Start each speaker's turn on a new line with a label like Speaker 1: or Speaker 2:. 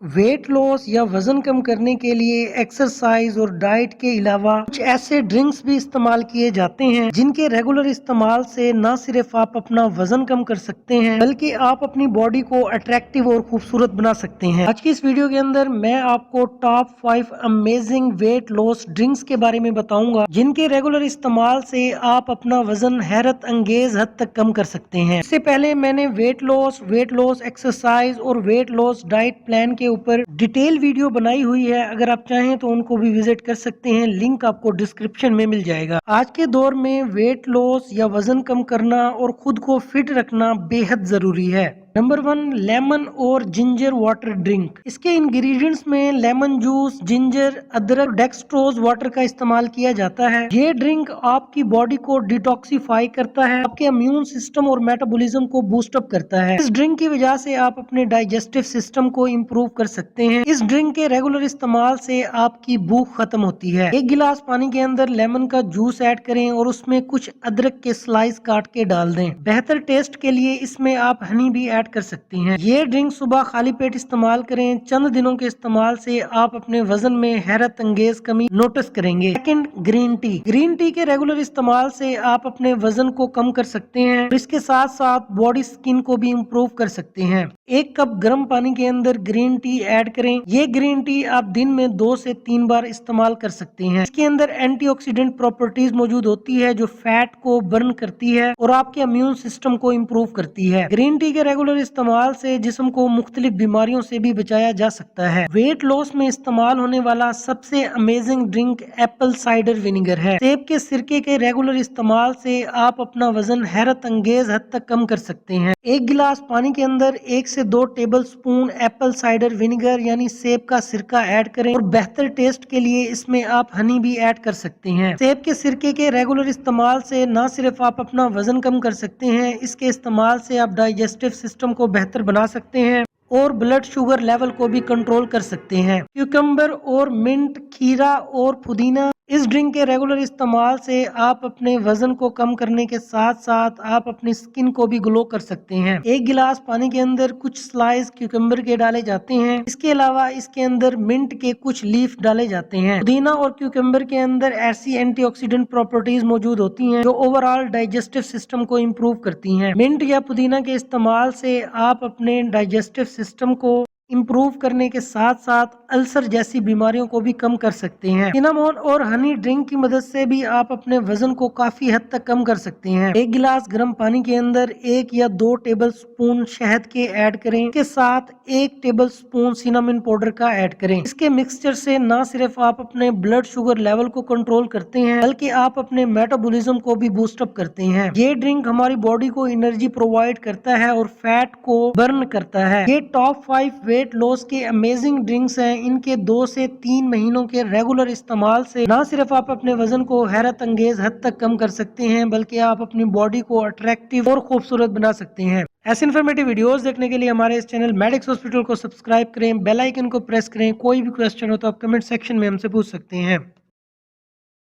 Speaker 1: Weight loss या वजन कम करने के लिए एक्सरसाइज और डाइट के अलावा कुछ ऐसे ड्रिंक्स भी इस्तेमाल किए जाते हैं जिनके रेगुलर इस्तेमाल से न सिर्फ आप अपना वजन कम कर सकते हैं बल्कि आप अपनी बॉडी को अट्रैक्टिव और खूबसूरत बना सकते हैं। आज की इस वीडियो के अंदर मैं आपको top 5 amazing weight loss drinks के बारे में बताऊंगा जिनके रेगुलर इस्तेमाल से आप अपना वजन हैरत अंगेज हद तक कम कर सकते हैं। इससे पहले मैंने वेट लॉस एक्सरसाइज और वेट लॉस डाइट प्लान के ऊपर डिटेल वीडियो बनाई हुई है। अगर आप चाहें तो उनको भी विजिट कर सकते हैं, लिंक आपको डिस्क्रिप्शन में मिल जाएगा। आज के दौर में वेट लॉस या वजन कम करना और खुद को फिट रखना बेहद जरूरी है। नंबर 1, लेमन और जिंजर वाटर ड्रिंक। इसके इंग्रेडिएंट्स में लेमन जूस, जिंजर, अदरक, डेक्सट्रोज वाटर का इस्तेमाल किया जाता है। ये ड्रिंक आपकी बॉडी को डिटॉक्सिफाई करता है, आपके इम्यून सिस्टम और मेटाबॉलिज्म को बूस्ट अप करता है। इस ड्रिंक की वजह से आप अपने डाइजेस्टिव सिस्टम को इम्प्रूव कर सकते हैं। इस ड्रिंक के रेगुलर इस्तेमाल से आपकी भूख खत्म होती है। एक गिलास पानी के अंदर लेमन का जूस ऐड करें और उसमें कुछ अदरक के स्लाइस काट के डाल दें। बेहतर टेस्ट के लिए इसमें आप हनी भी ऐड कर सकती हैं। ये ड्रिंक सुबह खाली पेट इस्तेमाल करें। चंद दिनों के इस्तेमाल से आप अपने वजन में हैरत अंगेज कमी नोटिस करेंगे। Second, green tea. Green tea के रेगुलर इस्तेमाल से आप अपने वजन को कम कर सकते हैं। इसके साथ साथ बॉडी स्किन को भी इम्प्रूव कर सकते हैं। 1 कप गर्म पानी के अंदर ग्रीन टी ऐड करें। ये ग्रीन टी आप दिन में 2 से 3 बार इस्तेमाल कर सकते हैं। इसके अंदर एंटीऑक्सीडेंट प्रॉपर्टीज मौजूद होती है जो फैट को बर्न करती है और आपके इम्यून सिस्टम को इम्प्रूव करती है। ग्रीन टी के रेगुलर इस्तेमाल से जिस्म को मुख्तलिफ बीमारियों से भी बचाया जा सकता है। वेट लॉस में इस्तेमाल होने वाला सबसे amazing drink Apple cider vinegar है। सेब के सिरके के रेगुलर इस्तेमाल से आप अपना वजन हैरत अंगेज हद तक कम कर सकते हैं। 1 गिलास पानी के अंदर 1 से 2 table spoon Apple cider vinegar यानी सेब का सिरका ऐड करें और बेहतर टेस्ट के लिए इसमें आप हनी भी ऐड कर सकते हैं। सेब के सिरके के रेगुलर इस्तेमाल से न सिर्फ आप अपना वजन कम कर सकते हैं, इसके इस्तेमाल से आप डाइजेस्टिव सिस्टम को बेहतर बना सकते हैं और ब्लड शुगर लेवल को भी कंट्रोल कर सकते हैं। क्यूकम्बर और मिंट, खीरा और पुदीना। इस ड्रिंक के रेगुलर इस्तेमाल से आप अपने वजन को कम करने के साथ साथ आप अपनी स्किन को भी ग्लो कर सकते हैं। 1 गिलास पानी के अंदर कुछ स्लाइस क्यूकम्बर के डाले जाते हैं। इसके अलावा इसके अंदर मिंट के कुछ लीफ डाले जाते हैं। पुदीना और क्यूकम्बर के अंदर ऐसी एंटीऑक्सीडेंट प्रॉपर्टीज मौजूद होती हैं जो ओवरऑल डाइजेस्टिव सिस्टम को इम्प्रूव करती हैं। मिंट या पुदीना के इस्तेमाल से आप अपने डाइजेस्टिव सिस्टम को इम्प्रूव करने के साथ साथ अल्सर जैसी बीमारियों को भी कम कर सकते हैं। सिनामोन और हनी ड्रिंक की मदद से भी आप अपने वजन को काफी हद तक कम कर सकते हैं। 1 गिलास गर्म पानी के अंदर 1 या 2 टेबल स्पून शहद के ऐड करें। इसके साथ 1 टेबल स्पून सिनामन पाउडर का ऐड करें। इसके मिक्सचर से न सिर्फ आप अपने ब्लड शुगर लेवल को कंट्रोल करते हैं बल्कि आप अपने मेटाबॉलिज्म को भी बूस्ट अप करते हैं। ये ड्रिंक हमारी बॉडी को एनर्जी प्रोवाइड करता है और फैट को बर्न करता है। ये टॉप 5 वेट लॉस के अमेजिंग ड्रिंक्स हैं। इनके 2 से 3 महीनों के रेगुलर इस्तेमाल से न सिर्फ आप अपने वजन को हैरत अंगेज हद तक कम कर सकते हैं बल्कि आप अपनी बॉडी को अट्रैक्टिव और खूबसूरत बना सकते हैं। ऐसे इन्फॉर्मेटिव वीडियोस देखने के लिए हमारे इस चैनल मेडिक्स हॉस्पिटल को सब्सक्राइब करें, बेल आइकन को प्रेस करें। कोई भी क्वेश्चन हो तो आप कमेंट सेक्शन में हमसे पूछ सकते हैं।